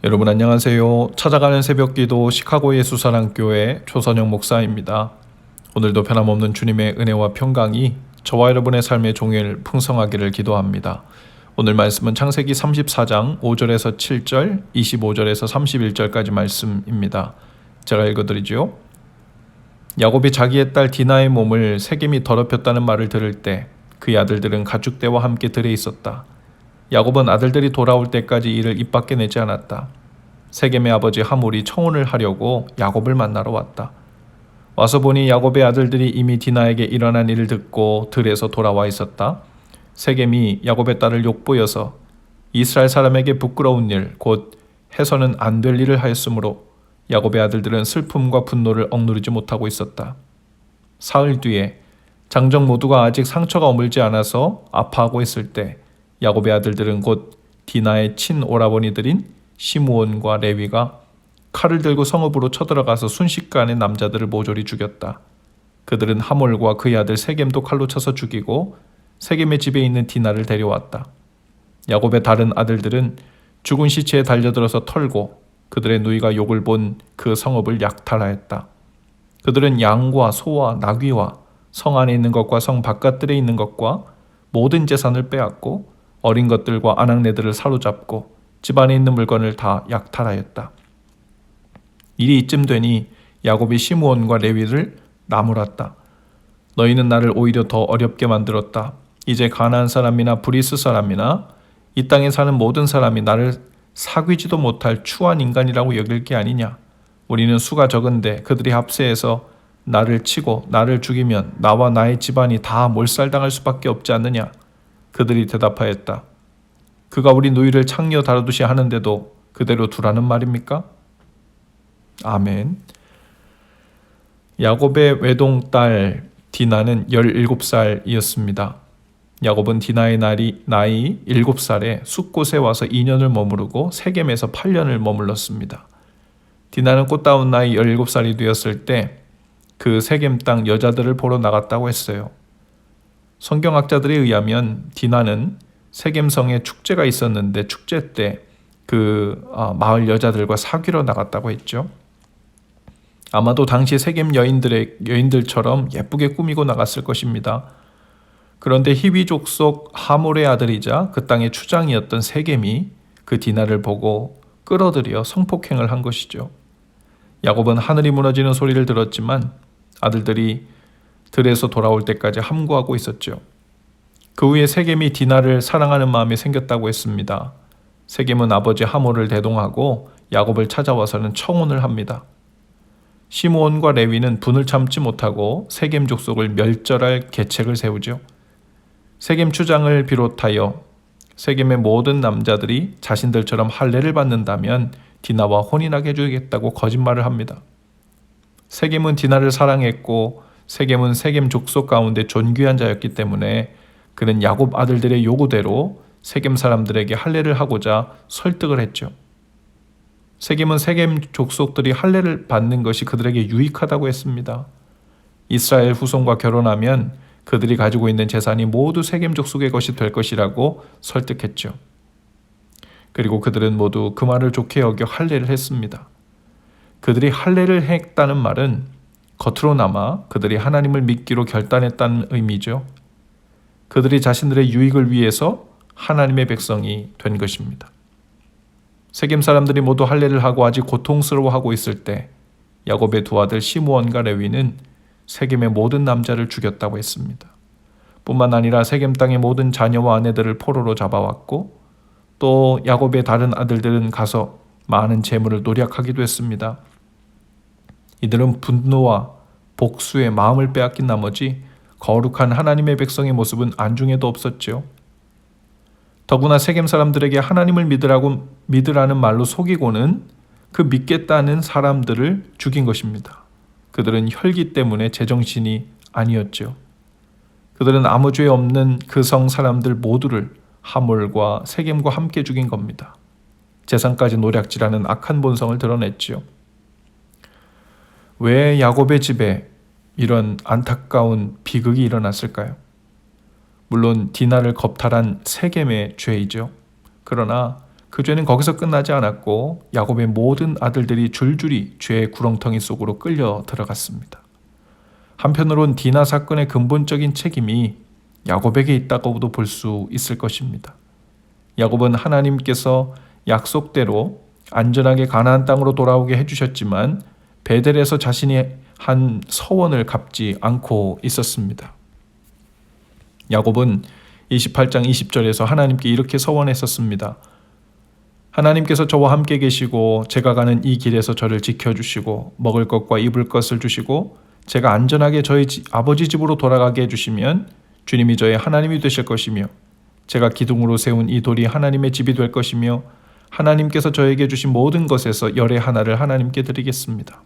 여러분 안녕하세요. 찾아가는 새벽기도 시카고 예수사랑교회 조선영 목사입니다. 오늘도 변함없는 주님의 은혜와 평강이 저와 여러분의 삶의 종일 풍성하기를 기도합니다. 오늘 말씀은 창세기 34장 5절에서 7절, 25절에서 31절까지 말씀입니다. 제가 읽어드리죠. 야곱이 자기의 딸 디나의 몸을 세겜이 더럽혔다는 말을 들을 때 그의 아들들은 가축대와 함께 들에 있었다. 야곱은 아들들이 돌아올 때까지 이를 입 밖에 내지 않았다. 세겜의 아버지 하몰이 청혼을 하려고 야곱을 만나러 왔다. 와서 보니 야곱의 아들들이 이미 디나에게 일어난 일을 듣고 들에서 돌아와 있었다. 세겜이 야곱의 딸을 욕보여서 이스라엘 사람에게 부끄러운 일, 곧 해서는 안 될 일을 하였으므로 야곱의 아들들은 슬픔과 분노를 억누르지 못하고 있었다. 사흘 뒤에 장정 모두가 아직 상처가 어물지 않아서 아파하고 있을 때 야곱의 아들들은 곧 디나의 친오라버니들인 시므온과 레위가 칼을 들고 성읍으로 쳐들어가서 순식간에 남자들을 모조리 죽였다. 그들은 하몰과 그의 아들 세겜도 칼로 쳐서 죽이고 세겜의 집에 있는 디나를 데려왔다. 야곱의 다른 아들들은 죽은 시체에 달려들어서 털고 그들의 누이가 욕을 본 그 성읍을 약탈하였다. 그들은 양과 소와 나귀와 성 안에 있는 것과 성 바깥들에 있는 것과 모든 재산을 빼앗고 어린 것들과 아낙네들을 사로잡고 집안에 있는 물건을 다 약탈하였다. 일이 이쯤 되니 야곱이 시므온과 레위를 나무랐다. 너희는 나를 오히려 더 어렵게 만들었다. 이제 가나안 사람이나 브리스 사람이나 이 땅에 사는 모든 사람이 나를 사귀지도 못할 추한 인간이라고 여길 게 아니냐. 우리는 수가 적은데 그들이 합세해서 나를 치고 나를 죽이면 나와 나의 집안이 다 몰살당할 수밖에 없지 않느냐. 그들이 대답하였다. 그가 우리 누이를 창녀 다루듯이 하는데도 그대로 두라는 말입니까? 아멘. 야곱의 외동딸 디나는 17살이었습니다. 야곱은 디나의 나이 7살에 숫곳에 와서 2년을 머무르고 세겜에서 8년을 머물렀습니다. 디나는 꽃다운 나이 17살이 되었을 때 그 세겜 땅 여자들을 보러 나갔다고 했어요. 성경학자들에 의하면 디나는 세겜성에 축제가 있었는데 축제 때 그 마을 여자들과 사귀러 나갔다고 했죠. 아마도 당시 세겜 여인들처럼 예쁘게 꾸미고 나갔을 것입니다. 그런데 히위족 속 하몰의 아들이자 그 땅의 추장이었던 세겜이 그 디나를 보고 끌어들여 성폭행을 한 것이죠. 야곱은 하늘이 무너지는 소리를 들었지만 아들들이 들에서 돌아올 때까지 함구하고 있었죠. 그 후에 세겜이 디나를 사랑하는 마음이 생겼다고 했습니다. 세겜은 아버지 하몰을 대동하고 야곱을 찾아와서는 청혼을 합니다. 시므온과 레위는 분을 참지 못하고 세겜 족속을 멸절할 계책을 세우죠. 세겜 추장을 비롯하여 세겜의 모든 남자들이 자신들처럼 할례를 받는다면 디나와 혼인하게 해주겠다고 거짓말을 합니다. 세겜은 디나를 사랑했고 세겜은 세겜 족속 가운데 존귀한 자였기 때문에 그는 야곱 아들들의 요구대로 세겜 사람들에게 할례를 하고자 설득을 했죠. 세겜은 세겜 족속들이 할례를 받는 것이 그들에게 유익하다고 했습니다. 이스라엘 후손과 결혼하면 그들이 가지고 있는 재산이 모두 세겜 족속의 것이 될 것이라고 설득했죠. 그리고 그들은 모두 그 말을 좋게 여겨 할례를 했습니다. 그들이 할례를 했다는 말은 겉으로나마 그들이 하나님을 믿기로 결단했다는 의미죠. 그들이 자신들의 유익을 위해서 하나님의 백성이 된 것입니다. 세겜 사람들이 모두 할례를 하고 아직 고통스러워하고 있을 때 야곱의 두 아들 시므온과 레위는 세겜의 모든 남자를 죽였다고 했습니다. 뿐만 아니라 세겜 땅의 모든 자녀와 아내들을 포로로 잡아왔고 또 야곱의 다른 아들들은 가서 많은 재물을 노력하기도 했습니다. 이들은 분노와 복수의 마음을 빼앗긴 나머지 거룩한 하나님의 백성의 모습은 안중에도 없었죠. 더구나 세겜 사람들에게 하나님을 믿으라는 말로 속이고는 그 믿겠다는 사람들을 죽인 것입니다. 그들은 혈기 때문에 제정신이 아니었죠. 그들은 아무 죄 없는 그 성 사람들 모두를 하몰과 세겜과 함께 죽인 겁니다. 재산까지 노략질하는 악한 본성을 드러냈죠. 왜 야곱의 집에 이런 안타까운 비극이 일어났을까요? 물론 디나를 겁탈한 세겜의 죄이죠. 그러나 그 죄는 거기서 끝나지 않았고 야곱의 모든 아들들이 줄줄이 죄의 구렁텅이 속으로 끌려 들어갔습니다. 한편으론 디나 사건의 근본적인 책임이 야곱에게 있다고도 볼 수 있을 것입니다. 야곱은 하나님께서 약속대로 안전하게 가나안 땅으로 돌아오게 해주셨지만 베델에서 자신이 한 서원을 갚지 않고 있었습니다. 야곱은 28장 20절에서 하나님께 이렇게 서원했었습니다. 하나님께서 저와 함께 계시고 제가 가는 이 길에서 저를 지켜주시고 먹을 것과 입을 것을 주시고 제가 안전하게 저희 아버지 집으로 돌아가게 해주시면 주님이 저의 하나님이 되실 것이며 제가 기둥으로 세운 이 돌이 하나님의 집이 될 것이며 하나님께서 저에게 주신 모든 것에서 열의 하나를 하나님께 드리겠습니다.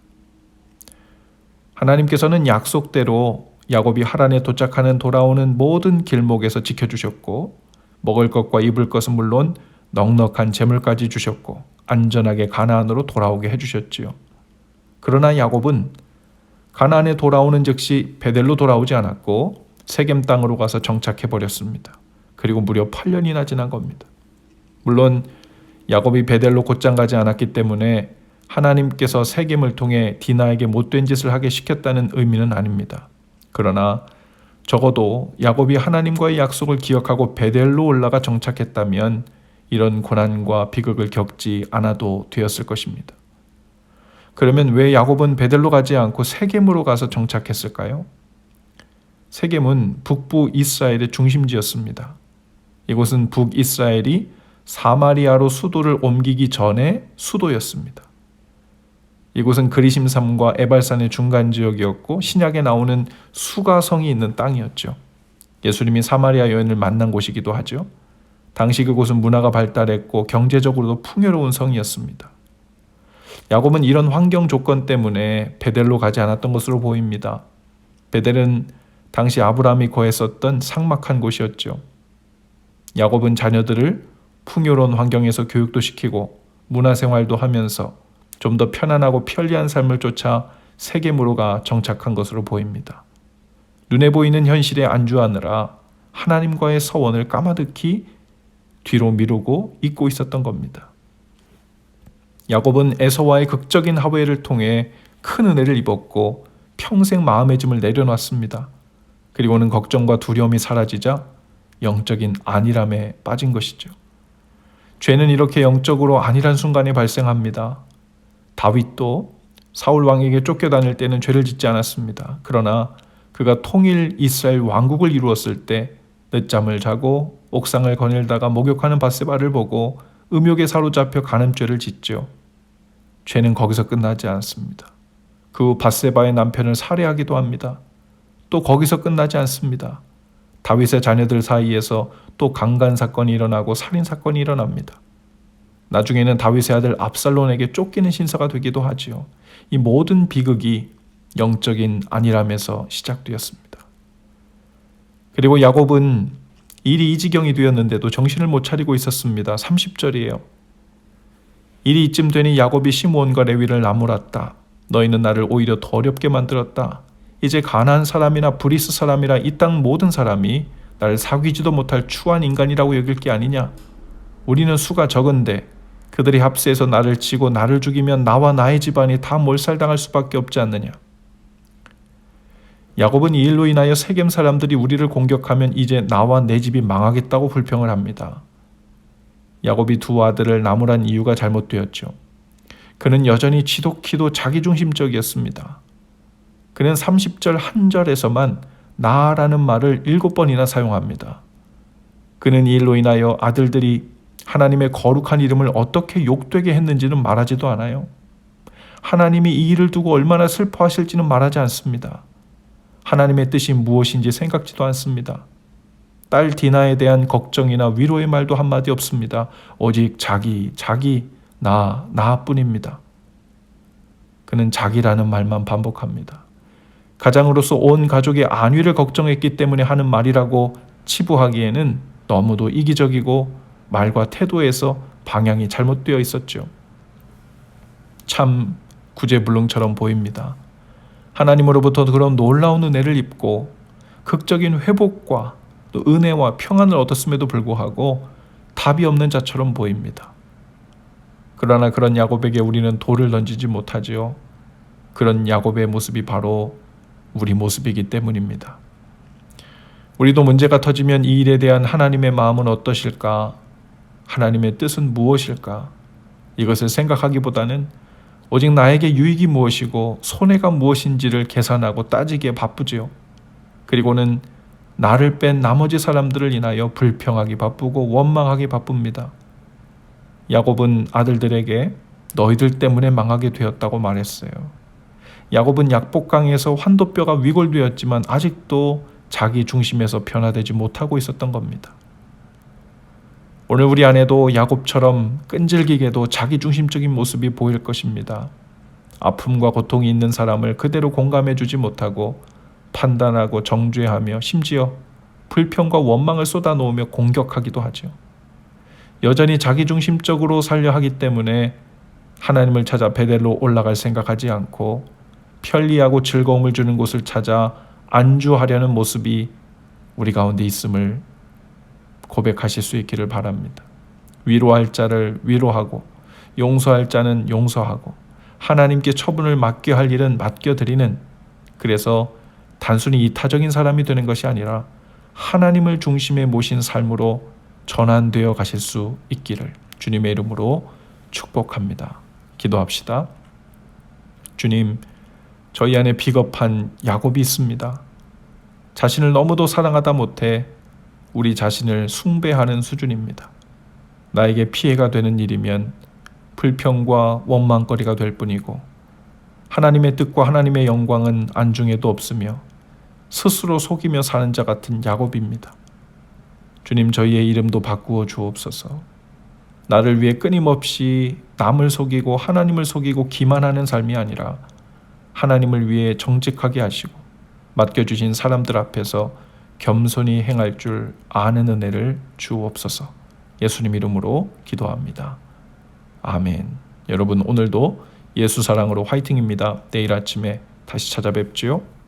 하나님께서는 약속대로 야곱이 하란에 도착하는 돌아오는 모든 길목에서 지켜주셨고 먹을 것과 입을 것은 물론 넉넉한 재물까지 주셨고 안전하게 가나안으로 돌아오게 해주셨지요. 그러나 야곱은 가나안에 돌아오는 즉시 베델로 돌아오지 않았고 세겜 땅으로 가서 정착해버렸습니다. 그리고 무려 8년이나 지난 겁니다. 물론 야곱이 베델로 곧장 가지 않았기 때문에 하나님께서 세겜을 통해 디나에게 못된 짓을 하게 시켰다는 의미는 아닙니다. 그러나 적어도 야곱이 하나님과의 약속을 기억하고 베델로 올라가 정착했다면 이런 고난과 비극을 겪지 않아도 되었을 것입니다. 그러면 왜 야곱은 베델로 가지 않고 세겜으로 가서 정착했을까요? 세겜은 북부 이스라엘의 중심지였습니다. 이곳은 북이스라엘이 사마리아로 수도를 옮기기 전에 수도였습니다. 이곳은 그리심산과 에발산의 중간 지역이었고 신약에 나오는 수가성이 있는 땅이었죠. 예수님이 사마리아 여인을 만난 곳이기도 하죠. 당시 그곳은 문화가 발달했고 경제적으로도 풍요로운 성이었습니다. 야곱은 이런 환경 조건 때문에 베델로 가지 않았던 것으로 보입니다. 베델은 당시 아브라함이 거했었던 삭막한 곳이었죠. 야곱은 자녀들을 풍요로운 환경에서 교육도 시키고 문화생활도 하면서 좀 더 편안하고 편리한 삶을 쫓아 세겜으로 가 정착한 것으로 보입니다. 눈에 보이는 현실에 안주하느라 하나님과의 서원을 까마득히 뒤로 미루고 잊고 있었던 겁니다. 야곱은 에서와의 극적인 화해를 통해 큰 은혜를 입었고 평생 마음의 짐을 내려놨습니다. 그리고는 걱정과 두려움이 사라지자 영적인 안일함에 빠진 것이죠. 죄는 이렇게 영적으로 안일한 순간에 발생합니다. 다윗도 사울 왕에게 쫓겨다닐 때는 죄를 짓지 않았습니다. 그러나 그가 통일 이스라엘 왕국을 이루었을 때 늦잠을 자고 옥상을 거닐다가 목욕하는 밧세바를 보고 음욕에 사로잡혀 간음죄를 짓죠. 죄는 거기서 끝나지 않습니다. 그 후 밧세바의 남편을 살해하기도 합니다. 또 거기서 끝나지 않습니다. 다윗의 자녀들 사이에서 또 강간 사건이 일어나고 살인 사건이 일어납니다. 나중에는 다윗의 아들 압살론에게 쫓기는 신사가 되기도 하지요. 이 모든 비극이 영적인 안일함에서 시작되었습니다. 그리고 야곱은 일이 이 지경이 되었는데도 정신을 못 차리고 있었습니다. 30절이에요. 일이 이쯤 되니 야곱이 시므온과 레위를 나무랐다. 너희는 나를 오히려 더 어렵게 만들었다. 이제 가나안 사람이나 브리스 사람이라 이 땅 모든 사람이 나를 사귀지도 못할 추한 인간이라고 여길 게 아니냐. 우리는 수가 적은데 그들이 합세해서 나를 치고 나를 죽이면 나와 나의 집안이 다 몰살당할 수밖에 없지 않느냐. 야곱은 이 일로 인하여 세겜 사람들이 우리를 공격하면 이제 나와 내 집이 망하겠다고 불평을 합니다. 야곱이 두 아들을 나무란 이유가 잘못되었죠. 그는 여전히 지독히도 자기중심적이었습니다. 그는 30절 한 절에서만 나라는 말을 7번이나 사용합니다. 그는 이 일로 인하여 아들들이 하나님의 거룩한 이름을 어떻게 욕되게 했는지는 말하지도 않아요. 하나님이 이 일을 두고 얼마나 슬퍼하실지는 말하지 않습니다. 하나님의 뜻이 무엇인지 생각지도 않습니다. 딸 디나에 대한 걱정이나 위로의 말도 한마디 없습니다. 오직 자기, 나뿐입니다. 그는 자기라는 말만 반복합니다. 가장으로서 온 가족의 안위를 걱정했기 때문에 하는 말이라고 치부하기에는 너무도 이기적이고 말과 태도에서 방향이 잘못되어 있었죠. 참 구제불능처럼 보입니다. 하나님으로부터 그런 놀라운 은혜를 입고 극적인 회복과 또 은혜와 평안을 얻었음에도 불구하고 답이 없는 자처럼 보입니다. 그러나 그런 야곱에게 우리는 돌을 던지지 못하지요. 그런 야곱의 모습이 바로 우리 모습이기 때문입니다. 우리도 문제가 터지면 이 일에 대한 하나님의 마음은 어떠실까? 하나님의 뜻은 무엇일까? 이것을 생각하기보다는 오직 나에게 유익이 무엇이고 손해가 무엇인지를 계산하고 따지기에 바쁘지요. 그리고는 나를 뺀 나머지 사람들을 인하여 불평하기 바쁘고 원망하기 바쁩니다. 야곱은 아들들에게 너희들 때문에 망하게 되었다고 말했어요. 야곱은 약복강에서 환도뼈가 위골되었지만 아직도 자기 중심에서 변화되지 못하고 있었던 겁니다. 오늘 우리 안에도 야곱처럼 끈질기게도 자기중심적인 모습이 보일 것입니다. 아픔과 고통이 있는 사람을 그대로 공감해 주지 못하고 판단하고 정죄하며 심지어 불평과 원망을 쏟아놓으며 공격하기도 하죠. 여전히 자기중심적으로 살려 하기 때문에 하나님을 찾아 베델로 올라갈 생각하지 않고 편리하고 즐거움을 주는 곳을 찾아 안주하려는 모습이 우리 가운데 있음을 고백하실 수 있기를 바랍니다. 위로할 자를 위로하고 용서할 자는 용서하고 하나님께 처분을 맡겨야 할 일은 맡겨드리는, 그래서 단순히 이타적인 사람이 되는 것이 아니라 하나님을 중심에 모신 삶으로 전환되어 가실 수 있기를 주님의 이름으로 축복합니다. 기도합시다. 주님, 저희 안에 비겁한 야곱이 있습니다. 자신을 너무도 사랑하다 못해 우리 자신을 숭배하는 수준입니다. 나에게 피해가 되는 일이면 불평과 원망거리가 될 뿐이고 하나님의 뜻과 하나님의 영광은 안중에도 없으며 스스로 속이며 사는 자 같은 야곱입니다. 주님, 저희의 이름도 바꾸어 주옵소서. 나를 위해 끊임없이 남을 속이고 하나님을 속이고 기만하는 삶이 아니라 하나님을 위해 정직하게 하시고 맡겨주신 사람들 앞에서 겸손히 행할 줄 아는 은혜를 주옵소서. 예수님 이름으로 기도합니다. 아멘. 여러분, 오늘도 예수 사랑으로 화이팅입니다. 내일 아침에 다시 찾아뵙지요.